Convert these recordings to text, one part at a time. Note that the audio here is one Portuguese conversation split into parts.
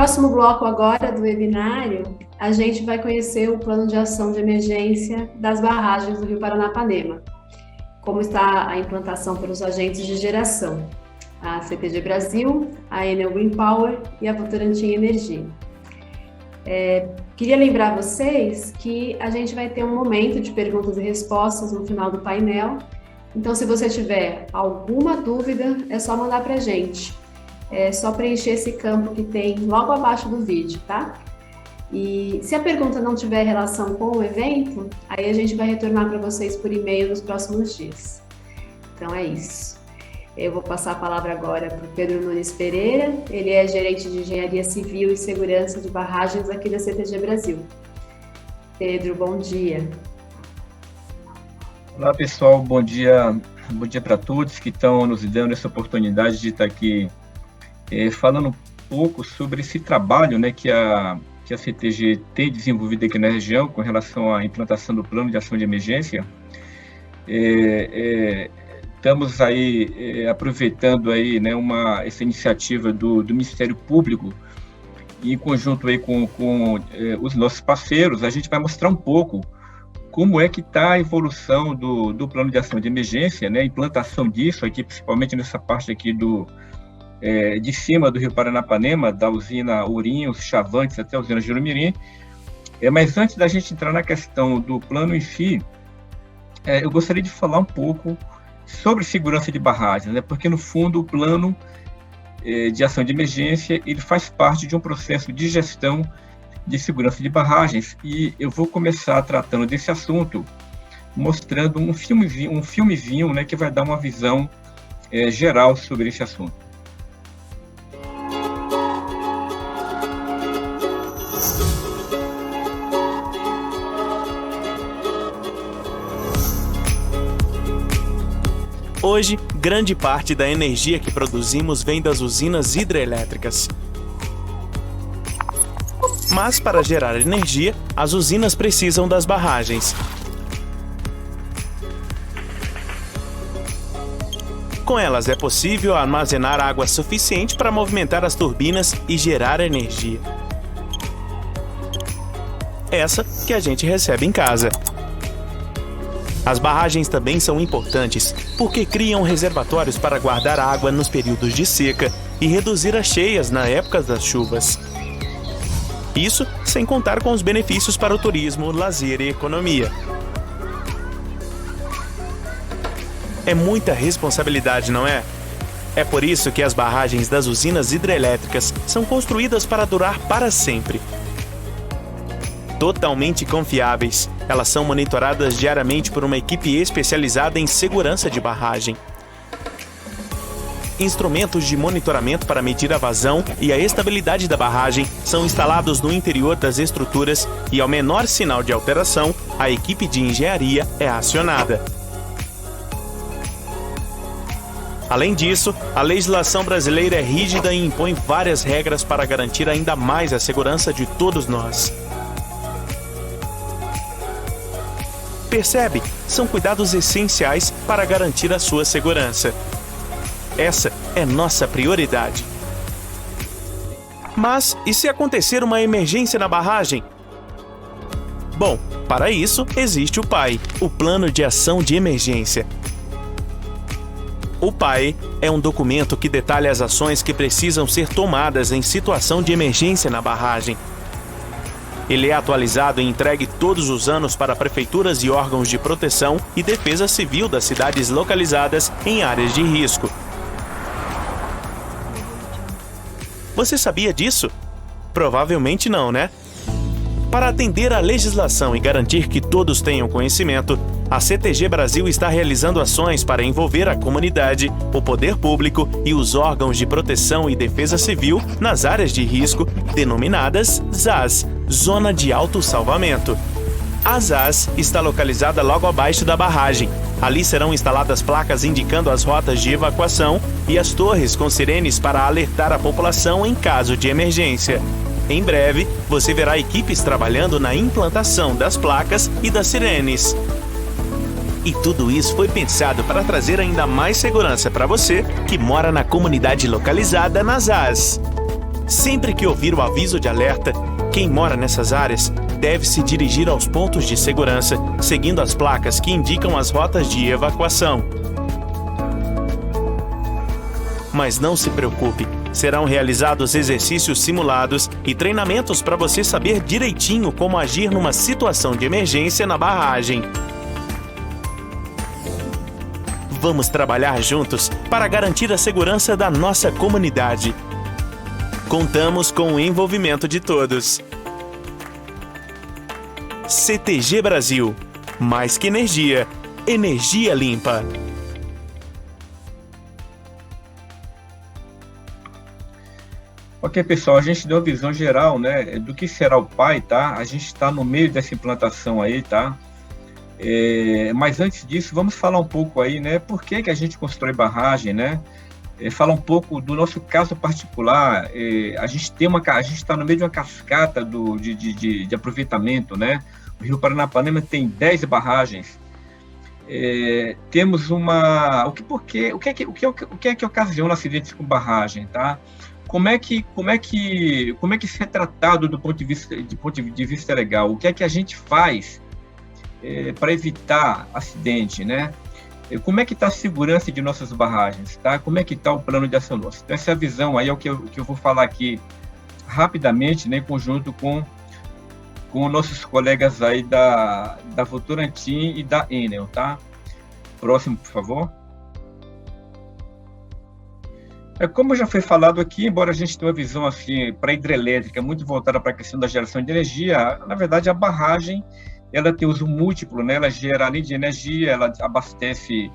próximo bloco agora do webinário, a gente vai conhecer o plano de ação de emergência das barragens do Rio Paranapanema. Como está a implantação pelos agentes de geração, a CTG Brasil, a Enel Green Power e a Votorantim Energia. Queria lembrar vocês que a gente vai ter um momento de perguntas e respostas no final do painel. Então, se você tiver alguma dúvida, é só mandar para a gente. É só preencher esse campo que tem logo abaixo do vídeo, tá? E se a pergunta não tiver relação com o evento, aí a gente vai retornar para vocês por e-mail nos próximos dias. Então é isso. Eu vou passar a palavra agora para o Pedro Nunes Pereira. Ele é gerente de Engenharia Civil e Segurança de Barragens aqui da CTG Brasil. Pedro, bom dia. Olá, pessoal. Bom dia para todos que estão nos dando essa oportunidade de estar aqui falando um pouco sobre esse trabalho, né, que a CTG tem desenvolvido aqui na região com relação à implantação do Plano de Ação de Emergência. Estamos aí aproveitando aí, né, essa iniciativa do Ministério Público e em conjunto aí com os nossos parceiros, a gente vai mostrar um pouco como é que está a evolução do Plano de Ação de Emergência, né, a implantação disso aqui, principalmente nessa parte aqui de cima do Rio Paranapanema, da usina Ourinhos, Chavantes até a usina Jurumirim. Mas antes da gente entrar na questão do plano em si, eu gostaria de falar um pouco sobre segurança de barragens, né? Porque no fundo o plano de ação de emergência ele faz parte de um processo de gestão de segurança de barragens, e eu vou começar tratando desse assunto mostrando um filmezinho, né, que vai dar uma visão geral sobre esse assunto. Hoje, grande parte da energia que produzimos vem das usinas hidrelétricas. Mas, para gerar energia, as usinas precisam das barragens. Com elas é possível armazenar água suficiente para movimentar as turbinas e gerar energia. Essa que a gente recebe em casa. As barragens também são importantes porque criam reservatórios para guardar água nos períodos de seca e reduzir as cheias na época das chuvas. Isso sem contar com os benefícios para o turismo, lazer e economia. É muita responsabilidade, não é? É por isso que as barragens das usinas hidrelétricas são construídas para durar para sempre. Totalmente confiáveis, elas são monitoradas diariamente por uma equipe especializada em segurança de barragem. Instrumentos de monitoramento para medir a vazão e a estabilidade da barragem são instalados no interior das estruturas e, ao menor sinal de alteração, a equipe de engenharia é acionada. Além disso, a legislação brasileira é rígida e impõe várias regras para garantir ainda mais a segurança de todos nós. Percebe? São cuidados essenciais para garantir a sua segurança. Essa é nossa prioridade. Mas, e se acontecer uma emergência na barragem? Bom, para isso existe o PAE, o Plano de Ação de Emergência. O PAE é um documento que detalha as ações que precisam ser tomadas em situação de emergência na barragem. Ele é atualizado e entregue todos os anos para prefeituras e órgãos de proteção e defesa civil das cidades localizadas em áreas de risco. Você sabia disso? Provavelmente não, né? Para atender à legislação e garantir que todos tenham conhecimento, a CTG Brasil está realizando ações para envolver a comunidade, o poder público e os órgãos de proteção e defesa civil nas áreas de risco, denominadas ZAS, Zona de Alto Salvamento. A ZAS está localizada logo abaixo da barragem. Ali serão instaladas placas indicando as rotas de evacuação e as torres com sirenes para alertar a população em caso de emergência. Em breve, você verá equipes trabalhando na implantação das placas e das sirenes. E tudo isso foi pensado para trazer ainda mais segurança para você que mora na comunidade localizada nas ZAS. Sempre que ouvir o aviso de alerta, quem mora nessas áreas deve se dirigir aos pontos de segurança, seguindo as placas que indicam as rotas de evacuação. Mas não se preocupe, serão realizados exercícios simulados e treinamentos para você saber direitinho como agir numa situação de emergência na barragem. Vamos trabalhar juntos para garantir a segurança da nossa comunidade. Contamos com o envolvimento de todos. CTG Brasil. Mais que energia, energia limpa. Ok, pessoal, a gente deu uma visão geral, né, do que será o PAI, tá? A gente está no meio dessa implantação aí, tá? Mas antes disso, vamos falar um pouco aí, né, por que a gente constrói barragem, né? Falar um pouco do nosso caso particular. A gente está no meio de uma cascata de aproveitamento, né? O Rio Paranapanema tem 10 barragens. Temos o que é que ocasiona acidentes com barragem, tá? Como é que isso é tratado do ponto de vista legal? O que é que a gente faz para evitar acidente, né? Como é que está a segurança de nossas barragens, tá? Como é que está o plano de ação nosso? Então, essa visão aí é o que eu vou falar aqui rapidamente, né, em conjunto com nossos colegas aí da Votorantim e da Enel, tá? Próximo, por favor. Como já foi falado aqui, embora a gente tenha uma visão assim para a hidrelétrica muito voltada para a questão da geração de energia, na verdade a barragem ela tem uso múltiplo, né? Ela gera, além de energia, ela abastece,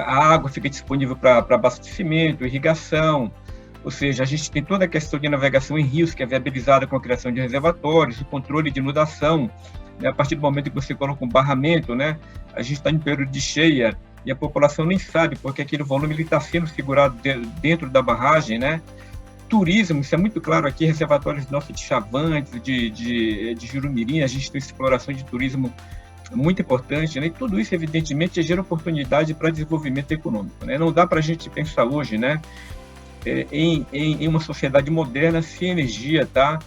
a água fica disponível para abastecimento, irrigação, ou seja, a gente tem toda a questão de navegação em rios, que é viabilizada com a criação de reservatórios, o controle de inundação, né? A partir do momento que você coloca um barramento, né? A gente está em período de cheia e a população nem sabe porque aquele volume está sendo segurado dentro da barragem, né? Turismo, isso é muito claro aqui, reservatórios nossos de Chavantes, de Jurumirim, a gente tem exploração de turismo muito importante, né? E tudo isso, evidentemente, gera oportunidade para desenvolvimento econômico, né? Não dá para a gente pensar hoje, né, em uma sociedade moderna sem energia, tá?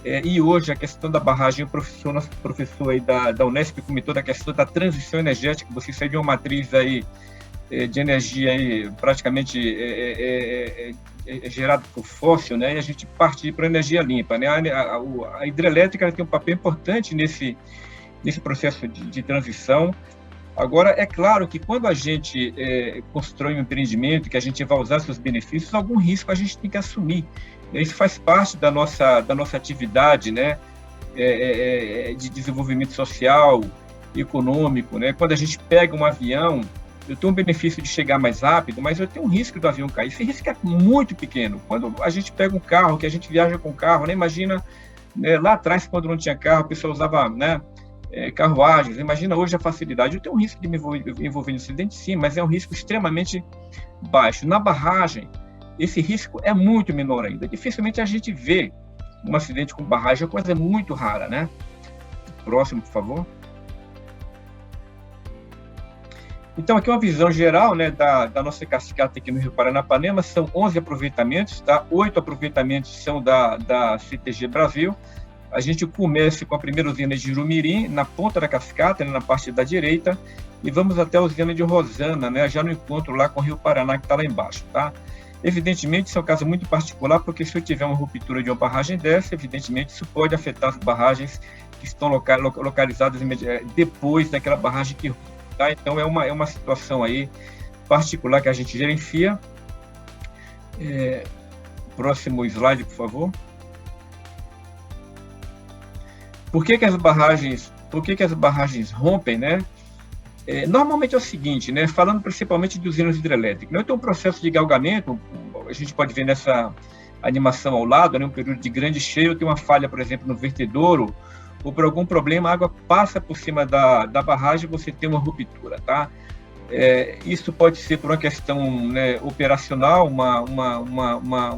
E hoje a questão da barragem, nosso professor aí da Unesp comentou da questão da transição energética, você sai de uma matriz aí de energia aí praticamente gerado por fóssil, né? E a gente partir para energia limpa, né? A hidrelétrica tem um papel importante nesse processo de transição. Agora, é claro que quando a gente constrói um empreendimento, que a gente vai usar seus benefícios, algum risco a gente tem que assumir. Isso faz parte da nossa atividade, né? De desenvolvimento social, econômico, né? Quando a gente pega um avião, eu tenho um benefício de chegar mais rápido, mas eu tenho um risco do avião cair. Esse risco é muito pequeno. Quando a gente pega um carro, que a gente viaja com carro, né? Imagina, né, lá atrás, quando não tinha carro, o pessoal usava, né, carruagens. Imagina hoje a facilidade. Eu tenho um risco de me envolver em acidente, sim, mas é um risco extremamente baixo. Na barragem, esse risco é muito menor ainda. Dificilmente a gente vê um acidente com barragem, é uma coisa muito rara, né? Próximo, por favor. Então, aqui uma visão geral, né, da nossa cascata aqui no Rio Paranapanema. São 11 aproveitamentos, tá? 8 aproveitamentos são da CTG Brasil. A gente começa com a primeira usina de Jurumirim, na ponta da cascata, né, na parte da direita, e vamos até a usina de Rosana, né, já no encontro lá com o Rio Paraná, que está lá embaixo, tá? Evidentemente, isso é um caso muito particular, porque se eu tiver uma ruptura de uma barragem dessa, evidentemente, isso pode afetar as barragens que estão localizadas depois daquela barragem que... Tá? Então, é uma situação aí particular que a gente gerencia. Próximo slide, por favor. Por que as barragens rompem, né? Normalmente é o seguinte, né? Falando principalmente de usinas hidrelétricas. Eu tenho um processo de galgamento, a gente pode ver nessa animação ao lado, né? Um período de grande cheia, eu tenho uma falha, por exemplo, no vertedouro, ou por algum problema a água passa por cima da barragem e você tem uma ruptura, tá? Isso pode ser por uma questão, né, operacional,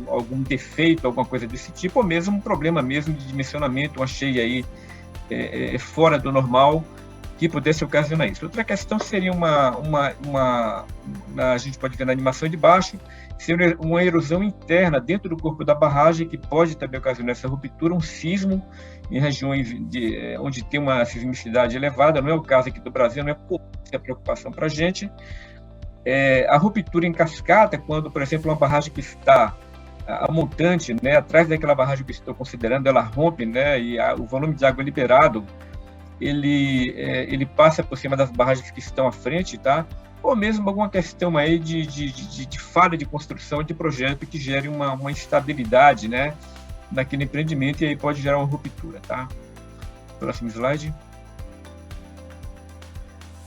algum defeito, alguma coisa desse tipo, ou mesmo um problema mesmo de dimensionamento, uma cheia aí fora do normal, que pudesse ocasionar isso. Outra questão seria a gente pode ver na animação de baixo, seria uma erosão interna dentro do corpo da barragem, que pode também ocasionar essa ruptura, um sismo em regiões onde tem uma sismicidade elevada. Não é o caso aqui do Brasil, não é preocupação para a gente. A ruptura em cascata, quando, por exemplo, uma barragem que está a montante, né, atrás daquela barragem que estou considerando, ela rompe, né, e o volume de água liberado, ele passa por cima das barragens que estão à frente, tá? Ou mesmo alguma questão aí de falha de construção de projeto que gere uma instabilidade, né, naquele empreendimento, e aí pode gerar uma ruptura, tá? Próximo slide.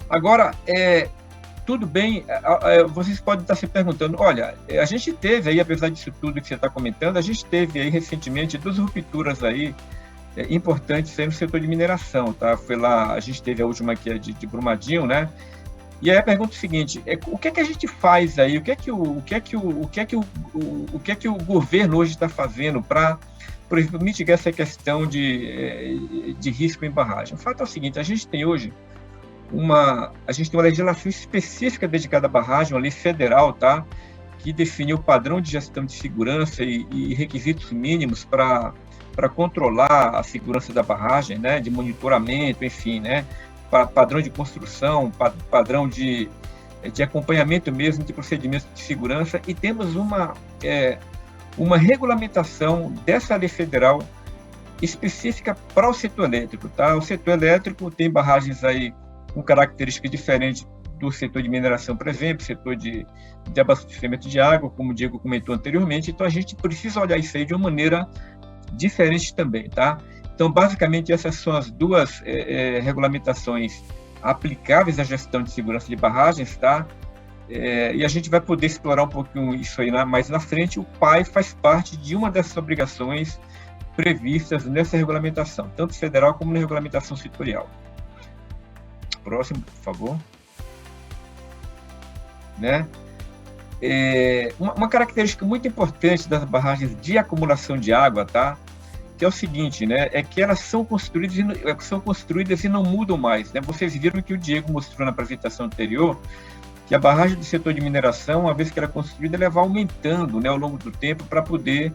Agora, tudo bem, vocês podem estar se perguntando, olha, a gente teve aí, apesar disso tudo que você está comentando, a gente teve aí recentemente 2 rupturas aí importantes aí no setor de mineração, tá? Foi lá, a gente teve a última aqui de Brumadinho, né? E aí a pergunta é o seguinte: o que é que a gente faz aí? O que é que o governo hoje está fazendo para, por exemplo, mitigar essa questão de risco em barragem? O fato é o seguinte: a gente tem hoje uma legislação específica dedicada à barragem, uma lei federal, tá? Que define o padrão de gestão de segurança e requisitos mínimos para controlar a segurança da barragem, né? De monitoramento, enfim, né? Padrão de construção, padrão de acompanhamento mesmo de procedimentos de segurança, e temos uma regulamentação dessa lei federal específica para o setor elétrico, tá? O setor elétrico tem barragens aí com características diferentes do setor de mineração, por exemplo, setor de abastecimento de água, como o Diego comentou anteriormente. Então a gente precisa olhar isso aí de uma maneira diferente também, tá? Então, basicamente, essas são as 2 regulamentações aplicáveis à gestão de segurança de barragens, tá? E a gente vai poder explorar um pouquinho isso aí mais na frente. O PAI faz parte de uma dessas obrigações previstas nessa regulamentação, tanto federal como na regulamentação setorial. Próximo, por favor. Né? Uma característica muito importante das barragens de acumulação de água, tá? Que é o seguinte, né? É que elas são construídas e não mudam mais, né? Vocês viram que o Diego mostrou na apresentação anterior que a barragem do setor de mineração, uma vez que ela é construída, ela vai aumentando, né, ao longo do tempo para poder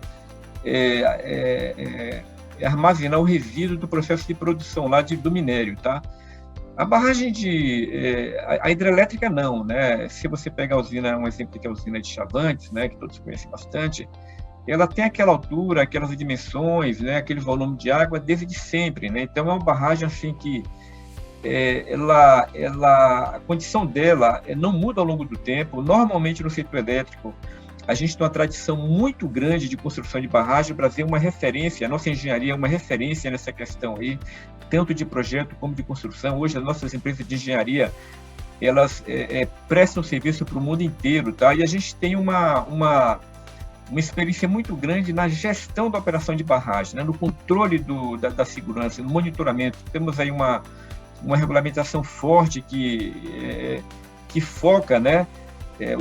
armazenar o resíduo do processo de produção lá do minério, tá? A barragem a hidrelétrica não, né? Se você pegar a usina, um exemplo que é a usina de Chavantes, né, que todos conhecem bastante, ela tem aquela altura, aquelas dimensões, né, aquele volume de água desde sempre, né? Então é uma barragem assim que a condição dela não muda ao longo do tempo. Normalmente no setor elétrico a gente tem uma tradição muito grande de construção de barragem. O Brasil é uma referência, a nossa engenharia é uma referência nessa questão aí, tanto de projeto como de construção. Hoje as nossas empresas de engenharia, elas prestam serviço para o mundo inteiro, tá? E a gente tem uma experiência muito grande na gestão da operação de barragem, né? No controle da segurança, no monitoramento. Temos aí uma regulamentação forte que foca, né?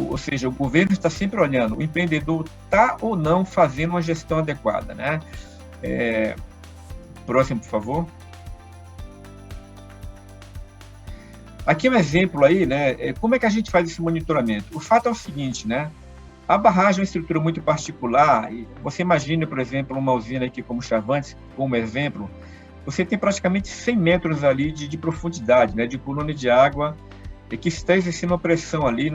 Ou seja, o governo está sempre olhando, o empreendedor está ou não fazendo uma gestão adequada, né? Próximo, por favor. Aqui um exemplo aí, né? Como é que a gente faz esse monitoramento? O fato é o seguinte, né? A barragem é uma estrutura muito particular. E você imagina, por exemplo, uma usina aqui como Chavantes, como exemplo, você tem praticamente 100 metros ali de profundidade, né? De coluna de água, que está exercendo uma pressão ali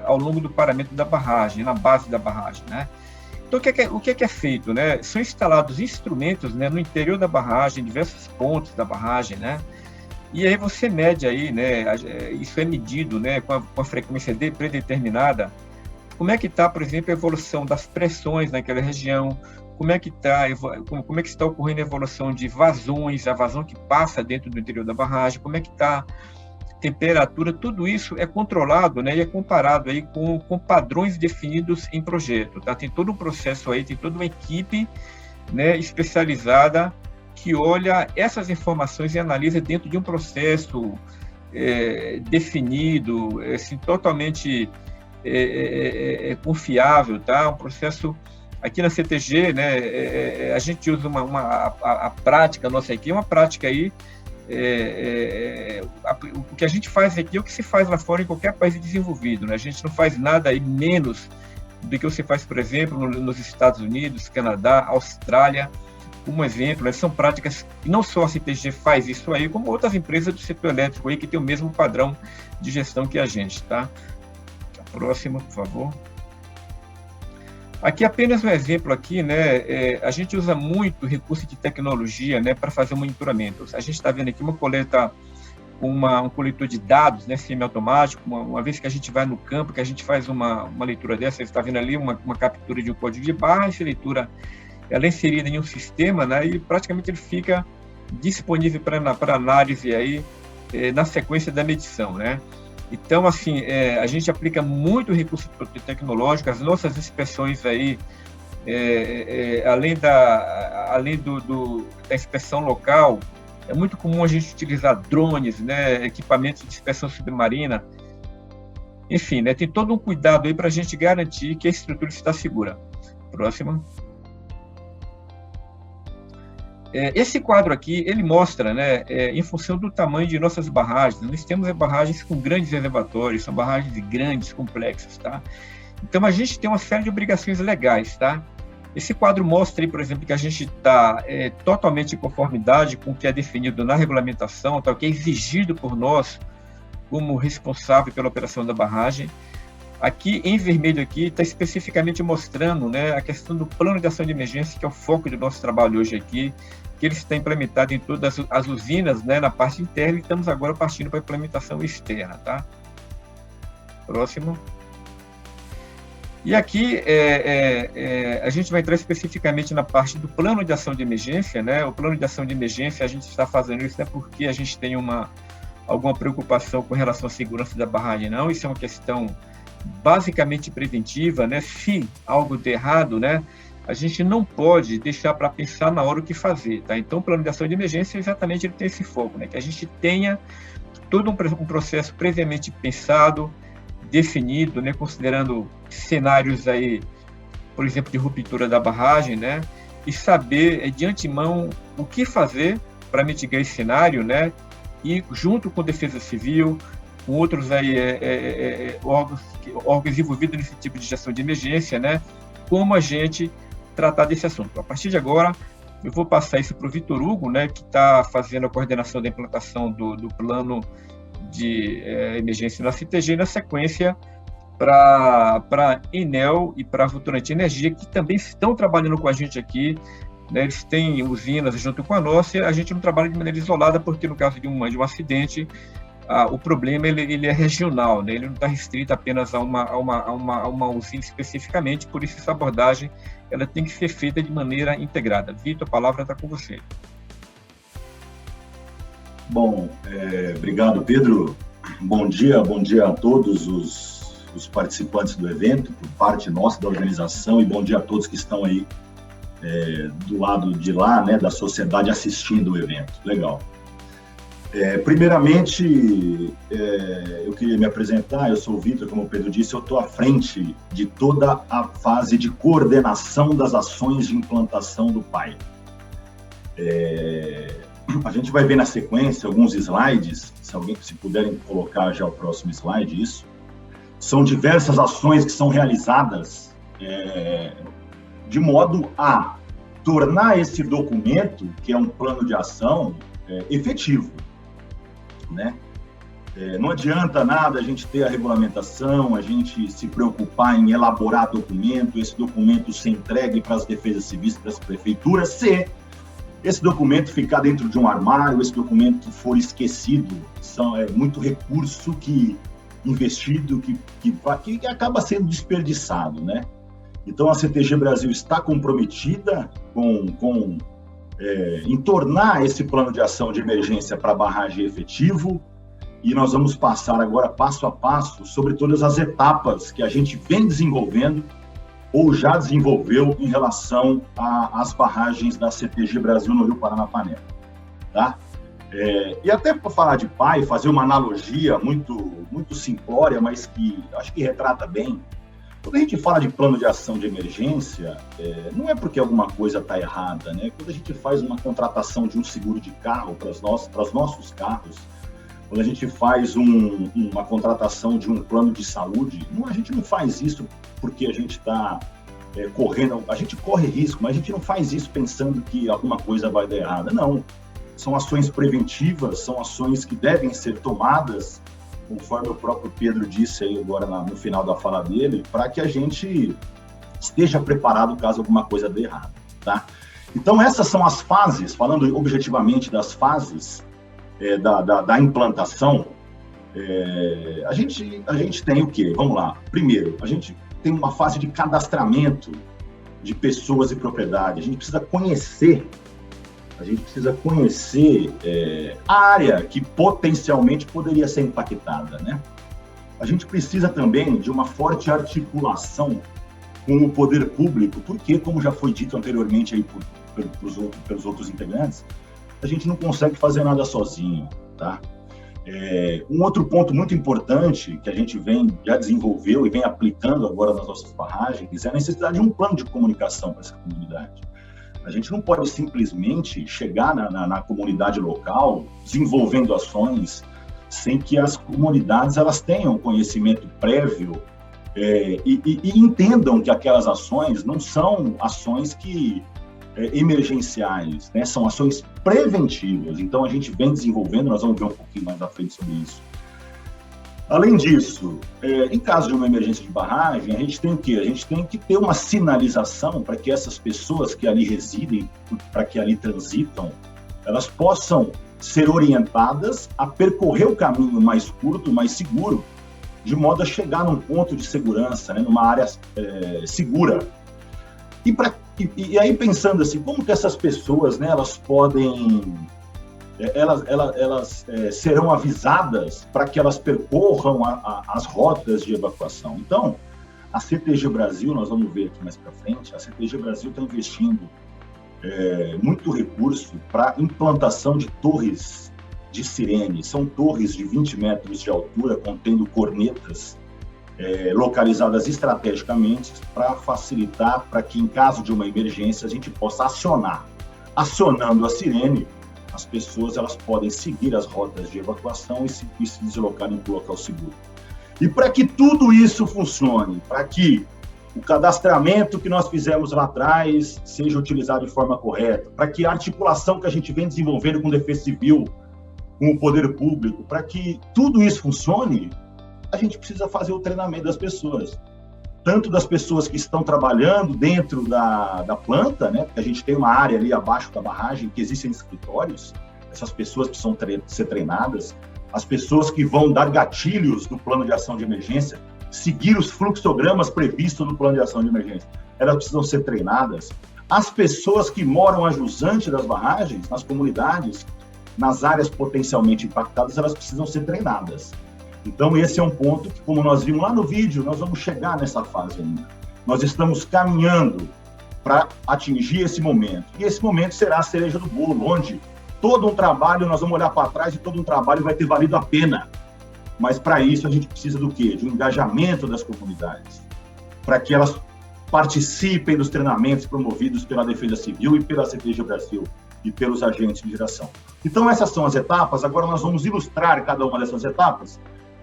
ao longo do paramento da barragem, na base da barragem, né? Então, o que é feito, né? São instalados instrumentos, né, no interior da barragem, em diversos pontos da barragem, né? E aí você mede aí, né? Isso é medido, né, com a frequência predeterminada. Como é que está, por exemplo, a evolução das pressões naquela região? Como é que está ocorrendo a evolução de vazões, a vazão que passa dentro do interior da barragem? Como é que está temperatura? Tudo isso é controlado, né, e é comparado aí com padrões definidos em projeto, tá? Tem todo um processo aí, tem toda uma equipe, né, especializada que olha essas informações e analisa dentro de um processo definido, assim, totalmente confiável, tá? Um processo aqui na CTG, né, a gente usa a prática nossa aqui, uma prática aí o que a gente faz aqui é o que se faz lá fora em qualquer país desenvolvido, né? A gente não faz nada aí menos do que você faz, por exemplo, nos Estados Unidos, Canadá, Austrália. Um exemplo, né? São práticas que não só a CTG faz isso aí, como outras empresas do setor elétrico aí que tem o mesmo padrão de gestão que a gente, tá? A próxima, por favor. Aqui apenas um exemplo aqui, né? A gente usa muito recurso de tecnologia, né, para fazer o monitoramento. A gente está vendo aqui uma coleta, um coletor de dados, né, semiautomático. Uma vez que a gente vai no campo, que a gente faz uma leitura dessa, você está vendo ali uma captura de um código de barra, essa leitura ela é inserida em um sistema, né, e praticamente ele fica disponível para análise aí, na sequência da medição, né? Então, assim, a gente aplica muito recurso tecnológico, as nossas inspeções aí, além da inspeção local, é muito comum a gente utilizar drones, né, equipamentos de inspeção submarina, enfim, né, tem todo um cuidado aí para a gente garantir que a estrutura está segura. Próxima. Esse quadro aqui, ele mostra, né, em função do tamanho de nossas barragens. Nós temos barragens com grandes reservatórios, são barragens grandes, complexas, tá? Então, a gente tem uma série de obrigações legais, tá? Esse quadro mostra aí, por exemplo, que a gente está totalmente em conformidade com o que é definido na regulamentação, tá? O que é exigido por nós como responsável pela operação da barragem. Aqui, em vermelho, aqui está especificamente mostrando, né, a questão do plano de ação de emergência, que é o foco do nosso trabalho hoje aqui, que ele está implementado em todas as usinas, né, na parte interna, e estamos agora partindo para a implementação externa, tá? Próximo. E aqui a gente vai entrar especificamente na parte do plano de ação de emergência, né? O plano de ação de emergência, a gente está fazendo isso, não é porque a gente tem alguma preocupação com relação à segurança da barragem, não. Isso é uma questão basicamente preventiva, né? Se algo der errado, né, a gente não pode deixar para pensar na hora o que fazer, tá? Então, o plano de ação de emergência, exatamente, ele tem esse foco, né? Que a gente tenha todo um processo previamente pensado, definido, né? Considerando cenários aí, por exemplo, de ruptura da barragem, né? E saber de antemão o que fazer para mitigar esse cenário, e junto com a Defesa Civil, com outros aí, órgãos envolvidos nesse tipo de gestão de emergência, como a gente tratar desse assunto. A partir de agora, eu vou passar isso para o Vitor Hugo, que está fazendo a coordenação da implantação do plano de emergência na CTG, e na sequência para a Enel e para a Votorantim Energia, que também estão trabalhando com a gente aqui, eles têm usinas junto com a nossa, e a gente não trabalha de maneira isolada, porque no caso de um acidente, o problema ele é regional, ele não está restrito apenas a uma usina especificamente, por isso essa abordagem ela tem que ser feita de maneira integrada. Vitor, a palavra está com você. Bom, obrigado, Pedro. Bom dia a todos os participantes do evento, por parte nossa da organização, e bom dia a todos que estão aí do lado de lá, da sociedade, assistindo o evento. Legal. Primeiramente, eu queria me apresentar. Eu sou o Vitor, como o Pedro disse, eu estou à frente de toda a fase de coordenação das ações de implantação do PAI. A gente vai ver na sequência alguns slides, se puderem colocar já o próximo slide, isso. São diversas ações que são realizadas de modo a tornar esse documento, que é um plano de ação, efetivo. Não adianta nada a gente ter a regulamentação, a gente se preocupar em elaborar documento, esse documento ser entregue para as defesas civis, para as prefeituras, se esse documento ficar dentro de um armário, esse documento for esquecido. É muito recurso investido que acaba sendo desperdiçado, Então, a CTG Brasil está comprometida em tornar esse plano de ação de emergência para a barragem efetivo, e nós vamos passar agora passo a passo sobre todas as etapas que a gente vem desenvolvendo ou já desenvolveu em relação às barragens da CTG Brasil no Rio Paranapanema, tá? E até para falar de PAI, fazer uma analogia muito, muito simplória, mas que acho que retrata bem. Quando a gente fala de plano de ação de emergência, não é porque alguma coisa está errada, né? Quando a gente faz uma contratação de um seguro de carro para os nossos carros, quando a gente faz uma contratação de um plano de saúde, a gente não faz isso porque a gente está correndo, a gente corre risco, mas a gente não faz isso pensando que alguma coisa vai dar errada, não. São ações preventivas, são ações que devem ser tomadas, conforme o próprio Pedro disse aí agora no final da fala dele, para que a gente esteja preparado caso alguma coisa dê errado, tá? Então, essas são as fases, falando objetivamente das fases da implantação, a gente tem o quê? Vamos lá. Primeiro, a gente tem uma fase de cadastramento de pessoas e propriedade. A gente precisa conhecer a área que potencialmente poderia ser impactada, né? A gente precisa também de uma forte articulação com o poder público, porque, como já foi dito anteriormente aí pelos outros integrantes, a gente não consegue fazer nada sozinho, tá? Um outro ponto muito importante que a gente já desenvolveu e vem aplicando agora nas nossas barragens é a necessidade de um plano de comunicação para essa comunidade. A gente não pode simplesmente chegar na comunidade local desenvolvendo ações sem que as comunidades elas tenham conhecimento prévio e entendam que aquelas ações não são ações emergenciais, né? São ações preventivas. Então, a gente vem desenvolvendo, nós vamos ver um pouquinho mais à frente sobre isso. Além disso, em caso de uma emergência de barragem, a gente tem o quê? A gente tem que ter uma sinalização para que essas pessoas que ali residem, para que ali transitam, elas possam ser orientadas a percorrer o caminho mais curto, mais seguro, de modo a chegar num ponto de segurança, né, numa área segura. E aí, pensando assim, como que essas pessoas, né, elas podem... Elas serão avisadas para que elas percorram as rotas de evacuação. Então, a CTG Brasil, nós vamos ver aqui mais para frente, a CTG Brasil está investindo muito recurso para implantação de torres de sirene. São torres de 20 metros de altura, contendo cornetas localizadas estrategicamente para facilitar, para que em caso de uma emergência a gente possa acionar. Acionando a sirene, as pessoas elas podem seguir as rotas de evacuação e se deslocarem para o local seguro. E para que tudo isso funcione, para que o cadastramento que nós fizemos lá atrás seja utilizado de forma correta, para que a articulação que a gente vem desenvolvendo com a Defesa Civil, com o poder público, para que tudo isso funcione, a gente precisa fazer o treinamento das pessoas. Tanto das pessoas que estão trabalhando dentro da planta, né? Porque a gente tem uma área ali abaixo da barragem que existem escritórios, essas pessoas precisam ser treinadas, as pessoas que vão dar gatilhos no plano de ação de emergência, seguir os fluxogramas previstos no plano de ação de emergência, elas precisam ser treinadas. As pessoas que moram a jusante das barragens, nas comunidades, nas áreas potencialmente impactadas, elas precisam ser treinadas. Então, esse é um ponto que, como nós vimos lá no vídeo, nós vamos chegar nessa fase ainda. Nós estamos caminhando para atingir esse momento. E esse momento será a cereja do bolo, onde todo um trabalho, nós vamos olhar para trás e todo um trabalho vai ter valido a pena. Mas, para isso, a gente precisa do quê? De um engajamento das comunidades, para que elas participem dos treinamentos promovidos pela Defesa Civil e pela CTG Brasil e pelos agentes de geração. Então, essas são as etapas. Agora, nós vamos ilustrar cada uma dessas etapas.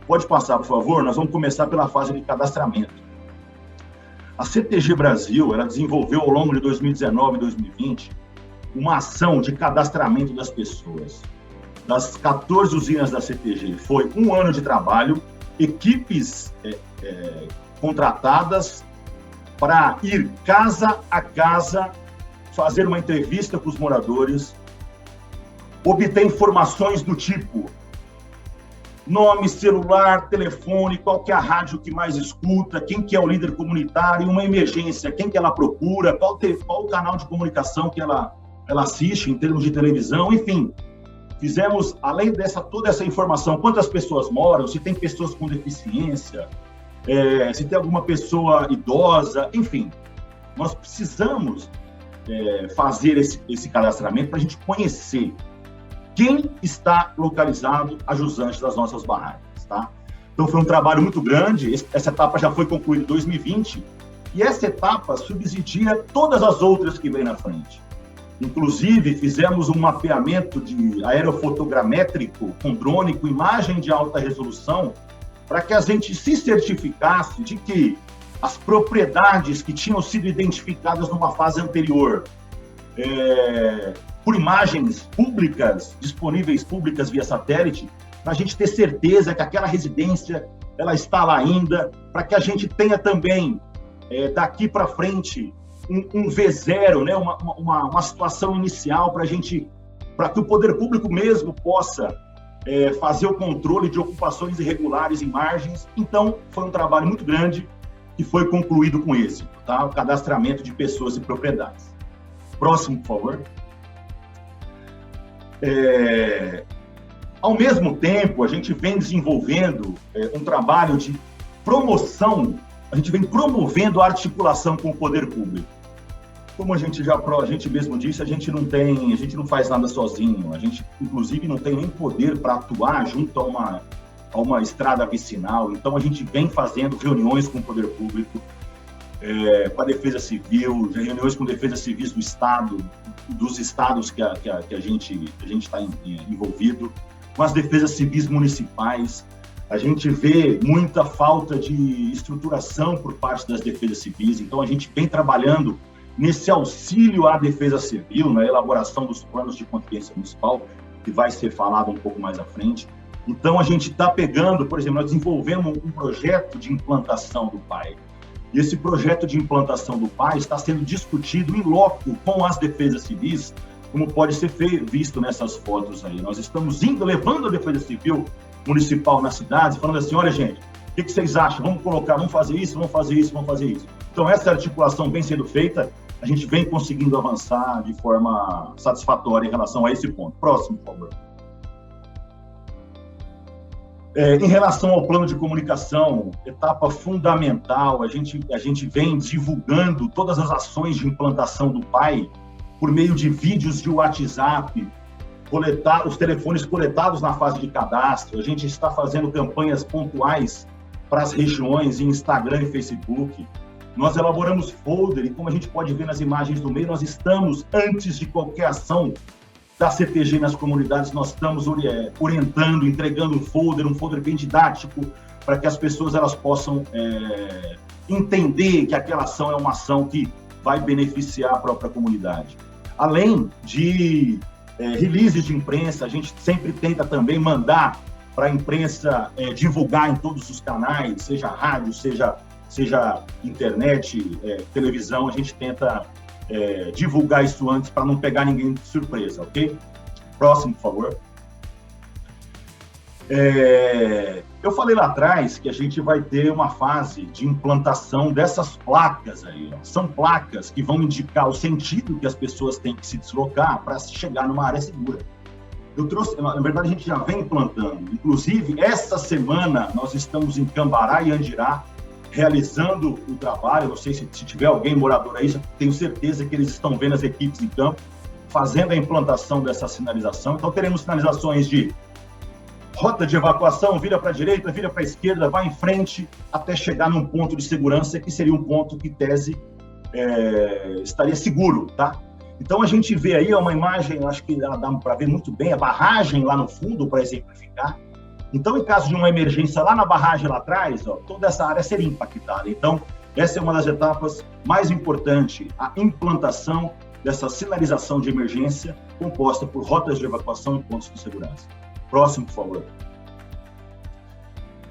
Pode passar, por favor? Nós vamos começar pela fase de cadastramento. A CTG Brasil, ela desenvolveu ao longo de 2019 e 2020 uma ação de cadastramento das pessoas. Das 14 usinas da CTG, foi um ano de trabalho, equipes contratadas para ir casa a casa, fazer uma entrevista com os moradores, obter informações do tipo nome, celular, telefone, qual que é a rádio que mais escuta, quem que é o líder comunitário, uma emergência, quem que ela procura, qual o canal de comunicação que ela assiste em termos de televisão, enfim. Fizemos, além toda essa informação, quantas pessoas moram, se tem pessoas com deficiência, se tem alguma pessoa idosa, enfim. Nós precisamos fazer esse cadastramento para a gente conhecer quem está localizado a jusante das nossas barragens, tá? Então foi um trabalho muito grande, essa etapa já foi concluída em 2020, e essa etapa subsidia todas as outras que vêm na frente. Inclusive, fizemos um mapeamento de aerofotogramétrico com drone, com imagem de alta resolução, para que a gente se certificasse de que as propriedades que tinham sido identificadas numa fase anterior, por imagens públicas, disponíveis públicas via satélite, para a gente ter certeza que aquela residência ela está lá ainda, para que a gente tenha também, daqui para frente, um V0, né? uma situação inicial para que o poder público mesmo possa fazer o controle de ocupações irregulares em margens. Então, foi um trabalho muito grande que foi concluído com êxito, tá? O cadastramento de pessoas e propriedades. Próximo, por favor. Ao mesmo tempo, a gente vem desenvolvendo um trabalho de promoção, a gente vem promovendo a articulação com o poder público. Como a gente mesmo disse, a gente não faz nada sozinho, a gente, inclusive, não tem nem poder para atuar junto a uma estrada vicinal. Então, a gente vem fazendo reuniões com o poder público, com a Defesa Civil, reuniões com defesas civis do Estado, dos estados que a gente está envolvido, com as defesas civis municipais. A gente vê muita falta de estruturação por parte das defesas civis, então a gente vem trabalhando nesse auxílio à defesa civil, na elaboração dos planos de contingência municipal, que vai ser falado um pouco mais à frente. Então, a gente está pegando, por exemplo, nós desenvolvemos um projeto de implantação do PAI. E esse projeto de implantação do PAI está sendo discutido em loco com as defesas civis, como pode ser visto nessas fotos aí. Nós estamos levando a defesa civil municipal nas cidades, falando assim, olha, gente, o que vocês acham? Vamos fazer isso, vamos fazer isso, vamos fazer isso. Então, essa articulação vem sendo feita, a gente vem conseguindo avançar de forma satisfatória em relação a esse ponto. Próximo, por favor. Em relação ao plano de comunicação, etapa fundamental, a gente vem divulgando todas as ações de implantação do PAI por meio de vídeos de WhatsApp, os telefones coletados na fase de cadastro. A gente está fazendo campanhas pontuais para as regiões em Instagram e Facebook. Nós elaboramos folder e, como a gente pode ver nas imagens do meio, nós estamos, antes de qualquer ação da CTG nas comunidades, nós estamos orientando, entregando um folder bem didático, para que as pessoas elas possam entender que aquela ação é uma ação que vai beneficiar a própria comunidade. Além de releases de imprensa, a gente sempre tenta também mandar para a imprensa divulgar em todos os canais, seja rádio, seja internet, televisão, a gente tenta divulgar isso antes para não pegar ninguém de surpresa, ok? Próximo, por favor. Eu falei lá atrás que a gente vai ter uma fase de implantação dessas placas aí, ó. São placas que vão indicar o sentido que as pessoas têm que se deslocar para chegar numa área segura. Na verdade, a gente já vem implantando. Inclusive, essa semana nós estamos em Cambará e Andirá, realizando o trabalho. Não sei se tiver alguém morador aí, tenho certeza que eles estão vendo as equipes em campo, fazendo a implantação dessa sinalização. Então, teremos sinalizações de rota de evacuação, vira para a direita, vira para a esquerda, vai em frente, até chegar num ponto de segurança, que seria um ponto que, em tese, estaria seguro, tá? Então, a gente vê aí uma imagem, eu acho que dá para ver muito bem, a barragem lá no fundo, para exemplificar. Então, em caso de uma emergência lá na barragem lá atrás, ó, toda essa área seria impactada. Então, essa é uma das etapas mais importantes, a implantação dessa sinalização de emergência composta por rotas de evacuação e pontos de segurança. Próximo, por favor.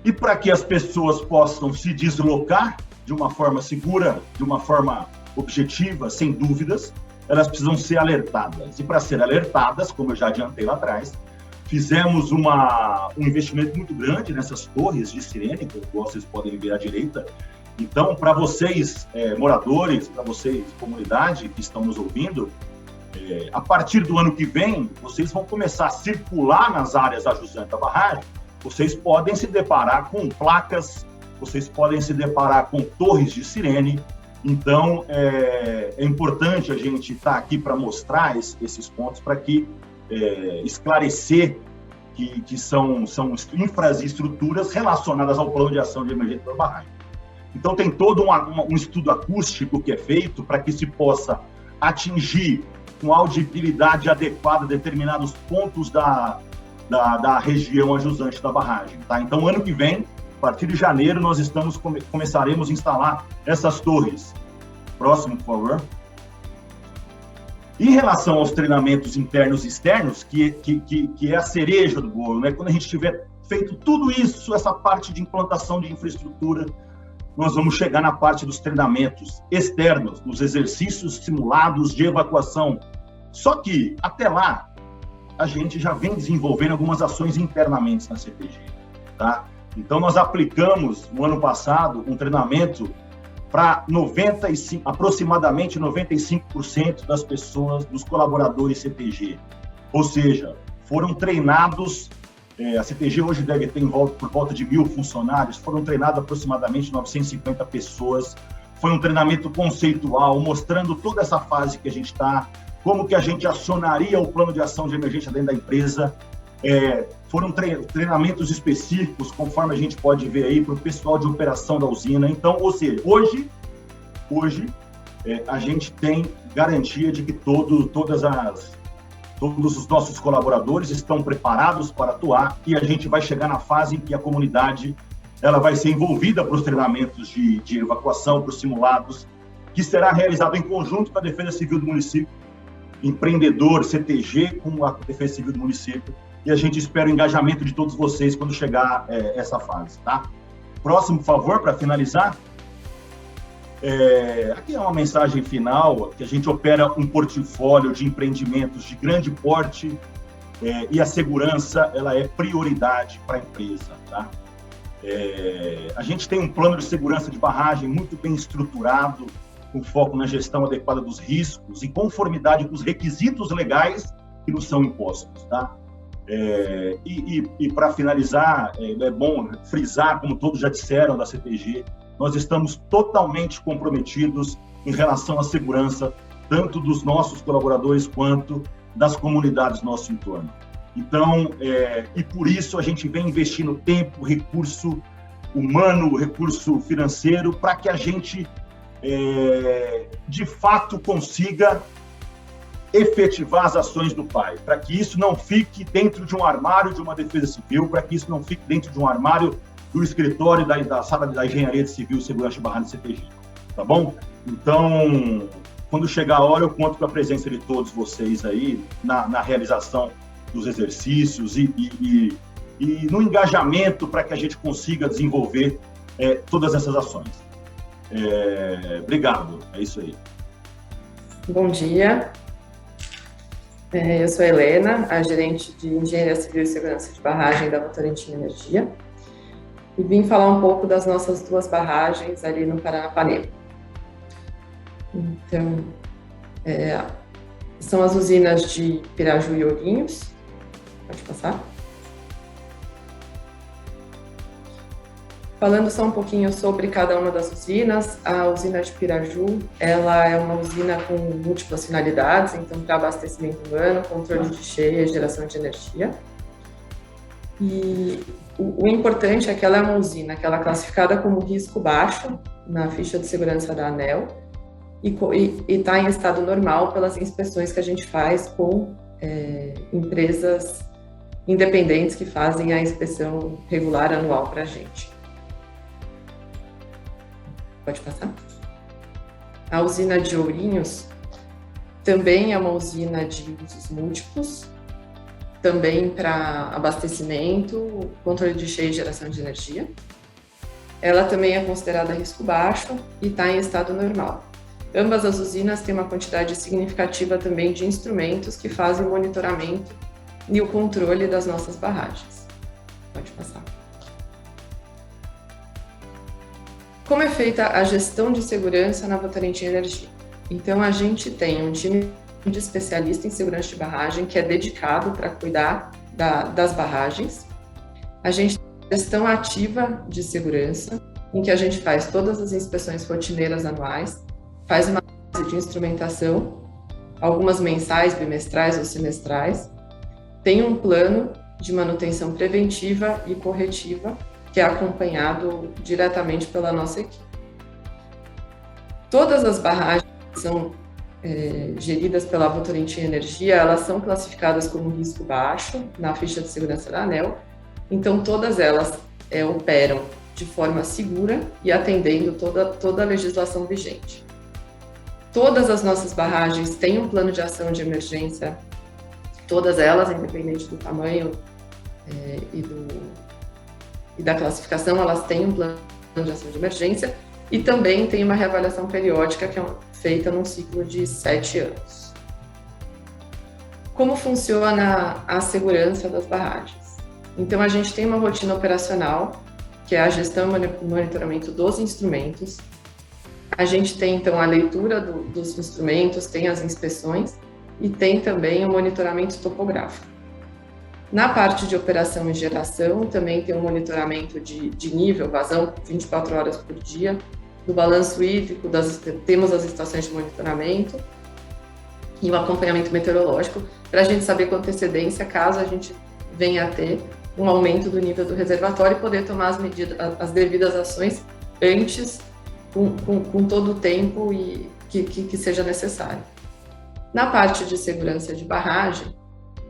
E para que as pessoas possam se deslocar de uma forma segura, de uma forma objetiva, sem dúvidas, elas precisam ser alertadas. E para ser alertadas, como eu já adiantei lá atrás, fizemos um investimento muito grande nessas torres de sirene, como vocês podem ver à direita. Então, para vocês, moradores, para vocês, comunidade que estão nos ouvindo, a partir do ano que vem, vocês vão começar a circular nas áreas adjacentes à barragem, vocês podem se deparar com placas, vocês podem se deparar com torres de sirene. Então, é importante a gente estar aqui para mostrar esses pontos, para que esclarecer que são infraestruturas relacionadas ao plano de ação de emergência da barragem. Então, tem todo um estudo acústico que é feito para que se possa atingir com audibilidade adequada determinados pontos da região ajusante da barragem. Tá? Então, ano que vem, a partir de janeiro, nós começaremos a instalar essas torres. Próximo, por favor. Em relação aos treinamentos internos e externos, que é a cereja do bolo, né? Quando a gente tiver feito tudo isso, essa parte de implantação de infraestrutura, nós vamos chegar na parte dos treinamentos externos, dos exercícios simulados de evacuação. Só que, até lá, a gente já vem desenvolvendo algumas ações internamente na CTG. Tá? Então, nós aplicamos, no ano passado, um treinamento para aproximadamente 95% das pessoas, dos colaboradores CTG. Ou seja, foram treinados, a CTG hoje deve ter por volta de 1.000 funcionários, foram treinados aproximadamente 950 pessoas. Foi um treinamento conceitual, mostrando toda essa fase que a gente está, como que a gente acionaria o plano de ação de emergência dentro da empresa. Foram treinamentos específicos, conforme a gente pode ver aí, para o pessoal de operação da usina. Então, ou seja, hoje a gente tem garantia de que todos os nossos colaboradores estão preparados para atuar, e a gente vai chegar na fase em que a comunidade ela vai ser envolvida para os treinamentos de evacuação, para os simulados, que será realizado em conjunto com a Defesa Civil do município, empreendedor, CTG, com a Defesa Civil do município, e a gente espera o engajamento de todos vocês quando chegar essa fase, tá? Próximo, por favor, para finalizar. Aqui é uma mensagem final, que a gente opera um portfólio de empreendimentos de grande porte, e a segurança ela é prioridade para a empresa, tá? A gente tem um plano de segurança de barragem muito bem estruturado, com foco na gestão adequada dos riscos e conformidade com os requisitos legais que nos são impostos, tá? E para finalizar, é bom frisar, como todos já disseram da CTG, nós estamos totalmente comprometidos em relação à segurança, tanto dos nossos colaboradores quanto das comunidades do nosso entorno. Então, e por isso a gente vem investindo tempo, recurso humano, recurso financeiro, para que a gente, de fato, consiga efetivar as ações do PAI, para que isso não fique dentro de um armário de uma defesa civil, para que isso não fique dentro de um armário do escritório da sala da Engenharia Civil e Segurança de Barragem CTG, tá bom? Então, quando chegar a hora, eu conto com a presença de todos vocês aí na realização dos exercícios e no engajamento para que a gente consiga desenvolver todas essas ações. Obrigado, é isso aí. Bom dia. Eu sou a Helena, a gerente de Engenharia Civil e Segurança de Barragem da Votorantim Energia, e vim falar um pouco das nossas 2 barragens ali no Paranapanema. Então, são as usinas de Piraju e Ourinhos. Pode passar. Falando só um pouquinho sobre cada uma das usinas, a usina de Piraju, ela é uma usina com múltiplas finalidades, então para abastecimento humano, controle de cheia e geração de energia. E o importante é que ela é uma usina que ela é classificada como risco baixo na ficha de segurança da ANEEL e está em estado normal pelas inspeções que a gente faz com empresas independentes que fazem a inspeção regular anual para a gente. Pode passar. A usina de Ourinhos também é uma usina de usos múltiplos, também para abastecimento, controle de cheia e geração de energia. Ela também é considerada risco baixo e está em estado normal. Ambas as usinas têm uma quantidade significativa também de instrumentos que fazem o monitoramento e o controle das nossas barragens. Pode passar. Como é feita a gestão de segurança na Votorantim Energia? Então, a gente tem um time de especialista em segurança de barragem que é dedicado para cuidar das barragens. A gente tem gestão ativa de segurança, em que a gente faz todas as inspeções rotineiras anuais, faz uma análise de instrumentação, algumas mensais, bimestrais ou semestrais, tem um plano de manutenção preventiva e corretiva, que é acompanhado diretamente pela nossa equipe. Todas as barragens que são geridas pela Votorantim Energia, elas são classificadas como risco baixo na ficha de segurança da ANEEL, então todas elas operam de forma segura e atendendo toda a legislação vigente. Todas as nossas barragens têm um plano de ação de emergência, todas elas, independente do tamanho e da classificação, elas têm um plano de ação de emergência e também tem uma reavaliação periódica que é feita num ciclo de 7 anos. Como funciona a segurança das barragens? Então, a gente tem uma rotina operacional, que é a gestão e monitoramento dos instrumentos. A gente tem, então, a leitura dos instrumentos, tem as inspeções e tem também o monitoramento topográfico. Na parte de operação e geração, também tem um monitoramento de nível, vazão, 24 horas por dia, do balanço hídrico, temos as estações de monitoramento e o acompanhamento meteorológico, para a gente saber com antecedência, caso a gente venha a ter um aumento do nível do reservatório e poder tomar as devidas ações antes, com todo o tempo que seja necessário. Na parte de segurança de barragem,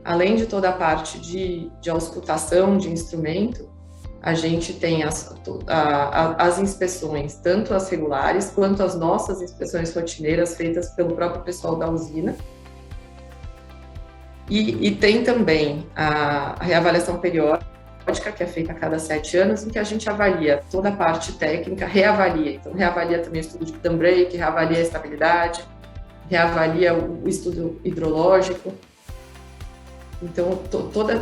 além de toda a parte de auscultação de instrumento, a gente tem as inspeções, tanto as regulares quanto as nossas inspeções rotineiras feitas pelo próprio pessoal da usina. E tem também a reavaliação periódica, que é feita a cada 7 anos, em que a gente avalia toda a parte técnica, reavalia. Então, reavalia também o estudo de dam break, reavalia a estabilidade, reavalia o estudo hidrológico. Então,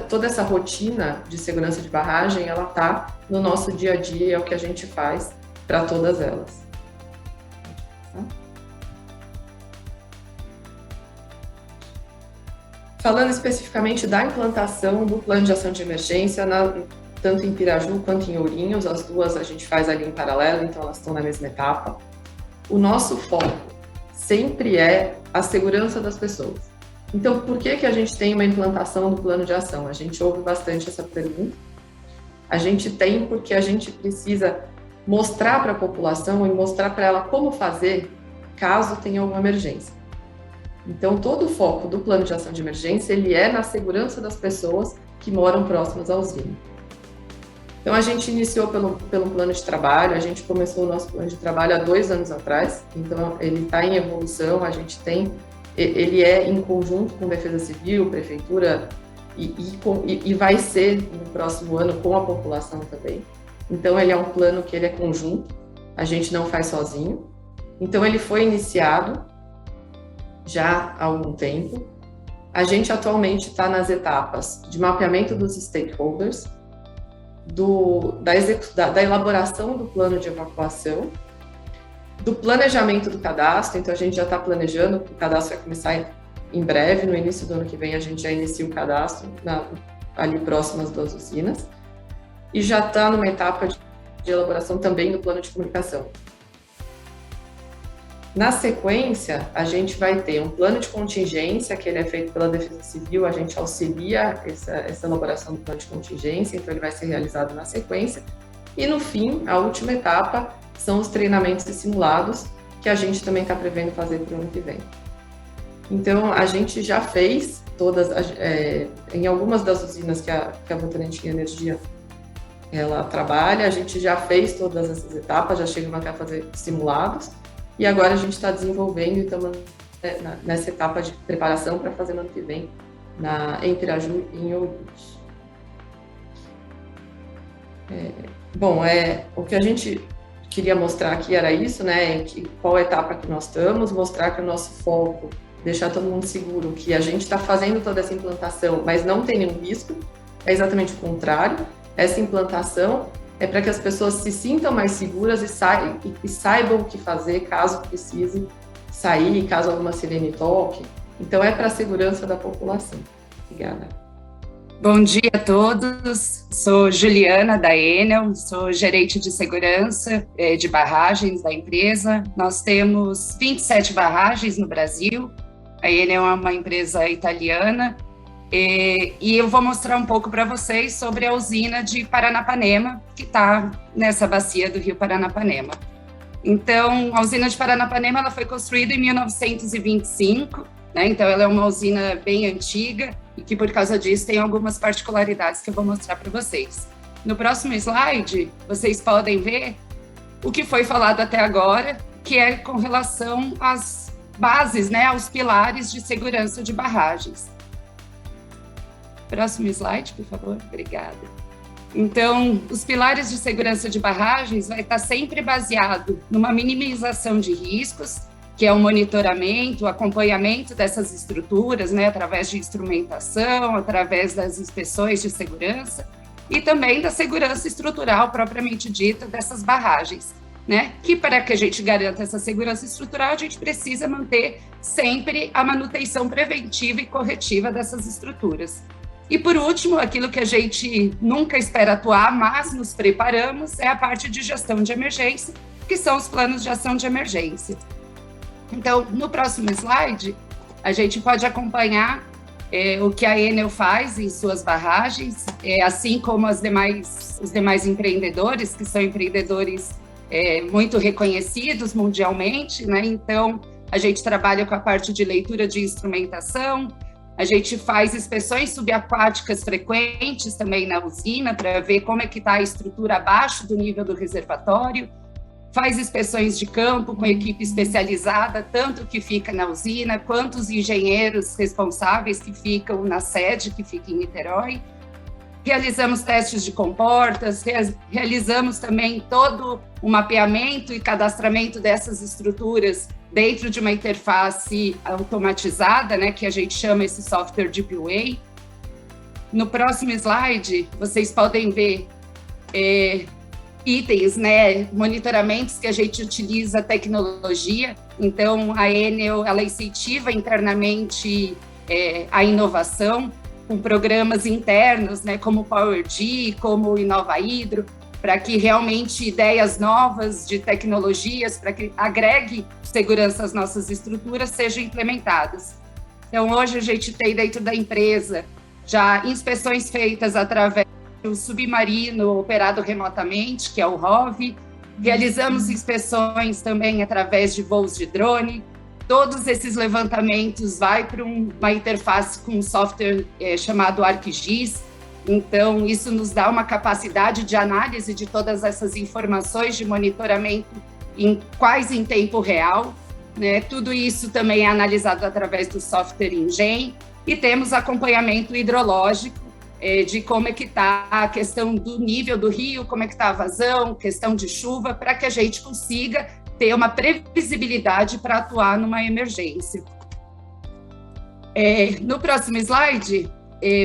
toda essa rotina de segurança de barragem, ela está no nosso dia a dia, é o que a gente faz para todas elas. Falando especificamente da implantação do plano de ação de emergência, tanto em Piraju quanto em Ourinhos, as duas a gente faz ali em paralelo, então elas estão na mesma etapa. O nosso foco sempre é a segurança das pessoas. Então, por que a gente tem uma implantação do plano de ação? A gente ouve bastante essa pergunta. A gente tem porque a gente precisa mostrar para a população e mostrar para ela como fazer caso tenha alguma emergência. Então, todo o foco do plano de ação de emergência, ele é na segurança das pessoas que moram próximas à usina. Então, a gente iniciou pelo plano de trabalho, a gente começou o nosso plano de trabalho há 2 anos atrás, então ele está em evolução, ele é em conjunto com Defesa Civil, Prefeitura e vai ser no próximo ano com a população também. Então, ele é um plano que ele é conjunto, a gente não faz sozinho. Então, ele foi iniciado já há algum tempo. A gente atualmente está nas etapas de mapeamento dos stakeholders, da elaboração do plano de evacuação, do planejamento do cadastro. Então a gente já está planejando, o cadastro vai começar em breve, no início do ano que vem a gente já inicia o cadastro ali próximas das usinas, e já está numa etapa de elaboração também do plano de comunicação. Na sequência, a gente vai ter um plano de contingência, que ele é feito pela Defesa Civil, a gente auxilia essa elaboração do plano de contingência, então ele vai ser realizado na sequência. E no fim, a última etapa são os treinamentos e simulados, que a gente também está prevendo fazer para o ano que vem. Então, a gente já fez em algumas das usinas que a Votorantim Energia ela trabalha, a gente já fez todas essas etapas, já chegamos até a fazer simulados, e agora a gente está desenvolvendo e estamos nessa etapa de preparação para fazer no ano que vem, em Piraju e em Ourinhos. O que a gente queria mostrar aqui era isso, né? Qual etapa que nós estamos, mostrar que o nosso foco, deixar todo mundo seguro que a gente está fazendo toda essa implantação, mas não tem nenhum risco, é exatamente o contrário. Essa implantação é para que as pessoas se sintam mais seguras e saibam o que fazer caso precise sair, caso alguma sirene toque. Então, é para a segurança da população. Obrigada. Bom dia a todos, sou Juliana da Enel, sou gerente de segurança de barragens da empresa. Nós temos 27 barragens no Brasil, a Enel é uma empresa italiana E eu vou mostrar um pouco para vocês sobre a usina de Paranapanema, que está nessa bacia do rio Paranapanema. Então, a usina de Paranapanema ela foi construída em 1925, né? Então, ela é uma usina bem antiga e que, por causa disso, tem algumas particularidades que eu vou mostrar para vocês. No próximo slide, vocês podem ver o que foi falado até agora, que é com relação às bases, né, aos pilares de segurança de barragens. Próximo slide, por favor. Obrigada. Então, os pilares de segurança de barragens vai estar sempre baseado numa minimização de riscos, que é o monitoramento, o acompanhamento dessas estruturas, né, através de instrumentação, através das inspeções de segurança, e também da segurança estrutural propriamente dita dessas barragens, né? Que para que a gente garanta essa segurança estrutural, a gente precisa manter sempre a manutenção preventiva e corretiva dessas estruturas. E por último, aquilo que a gente nunca espera atuar, mas nos preparamos, é a parte de gestão de emergência, que são os planos de ação de emergência. Então, no próximo slide, a gente pode acompanhar o que a Enel faz em suas barragens, assim como os demais empreendedores, que são empreendedores muito reconhecidos mundialmente, né? Então, a gente trabalha com a parte de leitura de instrumentação, a gente faz inspeções subaquáticas frequentes também na usina para ver como é que está a estrutura abaixo do nível do reservatório, faz inspeções de campo com equipe especializada, tanto que fica na usina, quanto os engenheiros responsáveis que ficam na sede, que fica em Niterói. Realizamos testes de comportas, realizamos também todo o mapeamento e cadastramento dessas estruturas dentro de uma interface automatizada, né, que a gente chama esse software DeepWay. No próximo slide, vocês podem ver itens, né, monitoramentos que a gente utiliza tecnologia. Então, a Enel, ela incentiva internamente a inovação com programas internos, né, como o PowerG, como o Inova Hidro, para que realmente ideias novas de tecnologias, para que agregue segurança às nossas estruturas, sejam implementadas. Então, hoje a gente tem dentro da empresa já inspeções feitas através do submarino operado remotamente, que é o ROV, realizamos inspeções também através de voos de drone. Todos esses levantamentos vai para uma interface com um software chamado ArcGIS. Então, isso nos dá uma capacidade de análise de todas essas informações de monitoramento quase em tempo real, né? Tudo isso também é analisado através do software Engen e temos acompanhamento hidrológico de como é que está a questão do nível do rio, como é que está a vazão, questão de chuva, para que a gente consiga ter uma previsibilidade para atuar numa emergência. No próximo slide,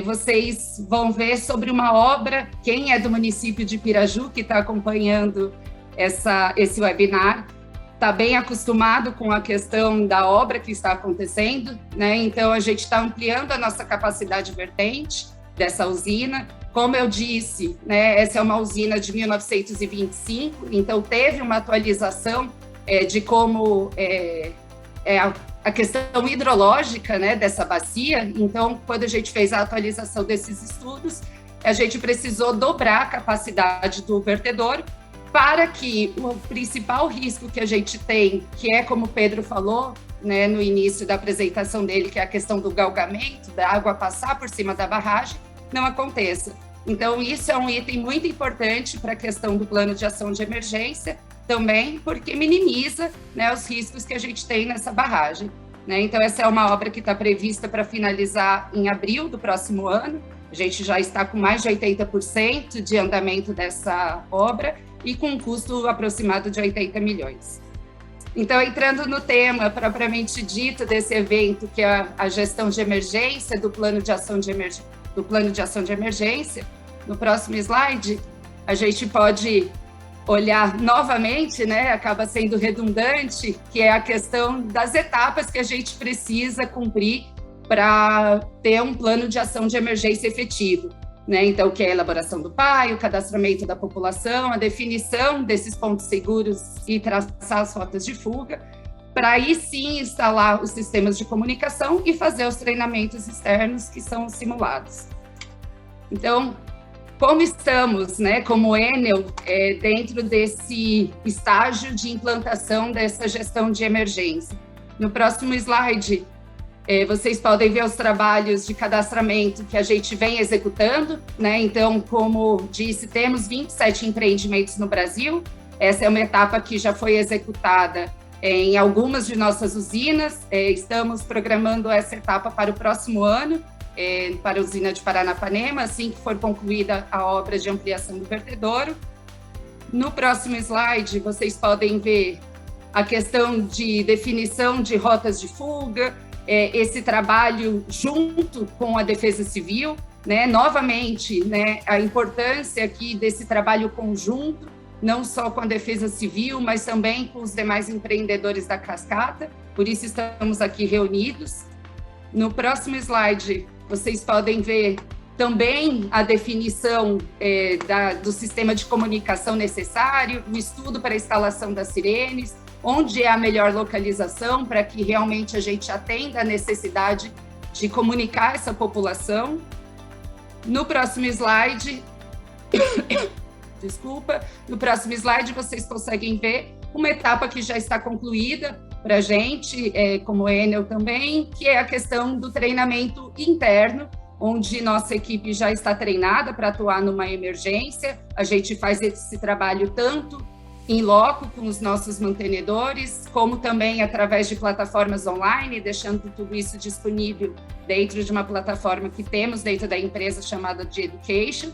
vocês vão ver sobre uma obra, quem é do município de Piraju, que está acompanhando esse webinar, está bem acostumado com a questão da obra que está acontecendo, né? Então, a gente está ampliando a nossa capacidade vertente dessa usina. Como eu disse, né, essa é uma usina de 1925, então teve uma atualização de como a questão hidrológica, né, dessa bacia. Então, quando a gente fez a atualização desses estudos, a gente precisou dobrar a capacidade do vertedor para que o principal risco que a gente tem, que é como o Pedro falou, né, no início da apresentação dele, que é a questão do galgamento, da água passar por cima da barragem, não aconteça. Então, isso é um item muito importante para a questão do plano de ação de emergência, também porque minimiza, né, os riscos que a gente tem nessa barragem, né? Então, essa é uma obra que está prevista para finalizar em abril do próximo ano. A gente já está com mais de 80% de andamento dessa obra e com um custo aproximado de 80 milhões. Então, entrando no tema propriamente dito desse evento, que é a gestão de emergência do plano de ação de emergência, no próximo slide, a gente pode olhar novamente, né, acaba sendo redundante, que é a questão das etapas que a gente precisa cumprir para ter um plano de ação de emergência efetivo, né? Então, que é a elaboração do PAI, o cadastramento da população, a definição desses pontos seguros e traçar as rotas de fuga, para aí sim instalar os sistemas de comunicação e fazer os treinamentos externos que são simulados. Então, como estamos, né, como Enel, dentro desse estágio de implantação dessa gestão de emergência? No próximo slide, vocês podem ver os trabalhos de cadastramento que a gente vem executando, né? Então, como disse, temos 27 empreendimentos no Brasil. Essa é uma etapa que já foi executada em algumas de nossas usinas. Estamos programando essa etapa para o próximo ano, para a usina de Paranapanema, assim que for concluída a obra de ampliação do vertedouro. No próximo slide, vocês podem ver a questão de definição de rotas de fuga, esse trabalho junto com a Defesa Civil, né? Novamente, né, a importância aqui desse trabalho conjunto, não só com a Defesa Civil, mas também com os demais empreendedores da cascata, por isso estamos aqui reunidos. No próximo slide, vocês podem ver também a definição do sistema de comunicação necessário, o estudo para a instalação das sirenes, onde é a melhor localização para que realmente a gente atenda a necessidade de comunicar essa população. No próximo slide, no próximo slide vocês conseguem ver uma etapa que já está concluída para a gente, como Enel também, que é a questão do treinamento interno, onde nossa equipe já está treinada para atuar numa emergência. A gente faz esse trabalho tanto em loco com os nossos mantenedores, como também através de plataformas online, deixando tudo isso disponível dentro de uma plataforma que temos dentro da empresa chamada de Education.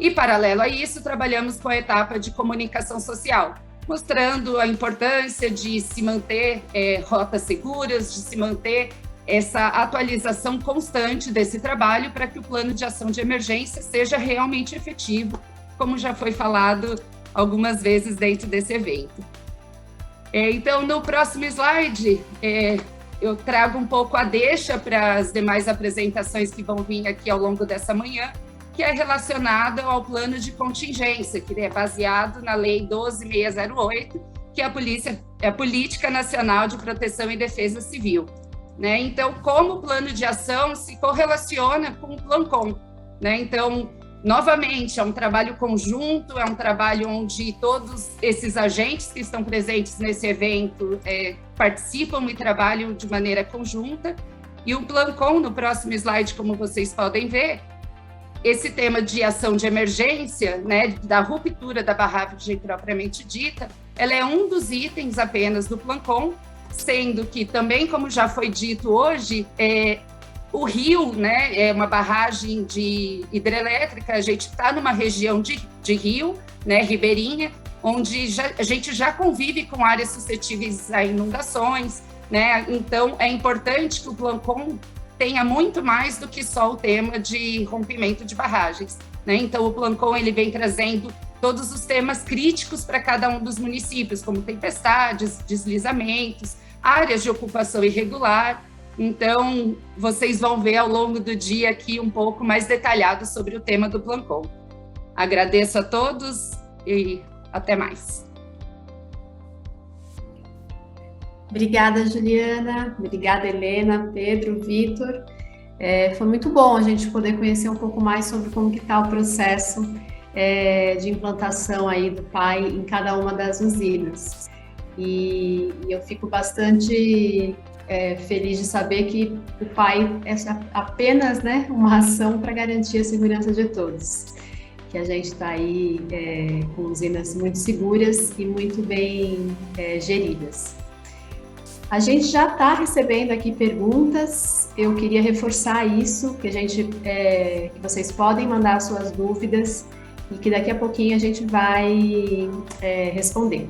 E, paralelo a isso, trabalhamos com a etapa de comunicação social, mostrando a importância de se manter rotas seguras, de se manter essa atualização constante desse trabalho para que o plano de ação de emergência seja realmente efetivo, como já foi falado algumas vezes dentro desse evento. Então, no próximo slide, eu trago um pouco a deixa para as demais apresentações que vão vir aqui ao longo dessa manhã, que é relacionada ao plano de contingência, que é baseado na Lei 12.608, que é a Política Nacional de Proteção e Defesa Civil, né? Então, como o plano de ação se correlaciona com o Plancom, né? Então, novamente, é um trabalho conjunto, é um trabalho onde todos esses agentes que estão presentes nesse evento participam e trabalham de maneira conjunta. E o Plancom, no próximo slide, como vocês podem ver, esse tema de ação de emergência, né, da ruptura da barragem propriamente dita, ela é um dos itens apenas do Plancom, sendo que também, como já foi dito hoje, o rio, né, é uma barragem de hidrelétrica, a gente está numa região de rio, né, ribeirinha, onde a gente já convive com áreas suscetíveis a inundações, né, então é importante que o Plancom tenha muito mais do que só o tema de rompimento de barragens, né? Então, o Plancom ele vem trazendo todos os temas críticos para cada um dos municípios, como tempestades, deslizamentos, áreas de ocupação irregular. Então, vocês vão ver ao longo do dia aqui um pouco mais detalhado sobre o tema do Plancom. Agradeço a todos e até mais. Obrigada, Juliana. Obrigada, Helena, Pedro, Vitor. Foi muito bom a gente poder conhecer um pouco mais sobre como que está o processo de implantação aí do PAI em cada uma das usinas. E eu fico bastante feliz de saber que o PAI é apenas, né, uma ação para garantir a segurança de todos. Que a gente está aí com usinas muito seguras e muito bem geridas. A gente já está recebendo aqui perguntas, eu queria reforçar isso, que que vocês podem mandar suas dúvidas e que daqui a pouquinho a gente vai responder.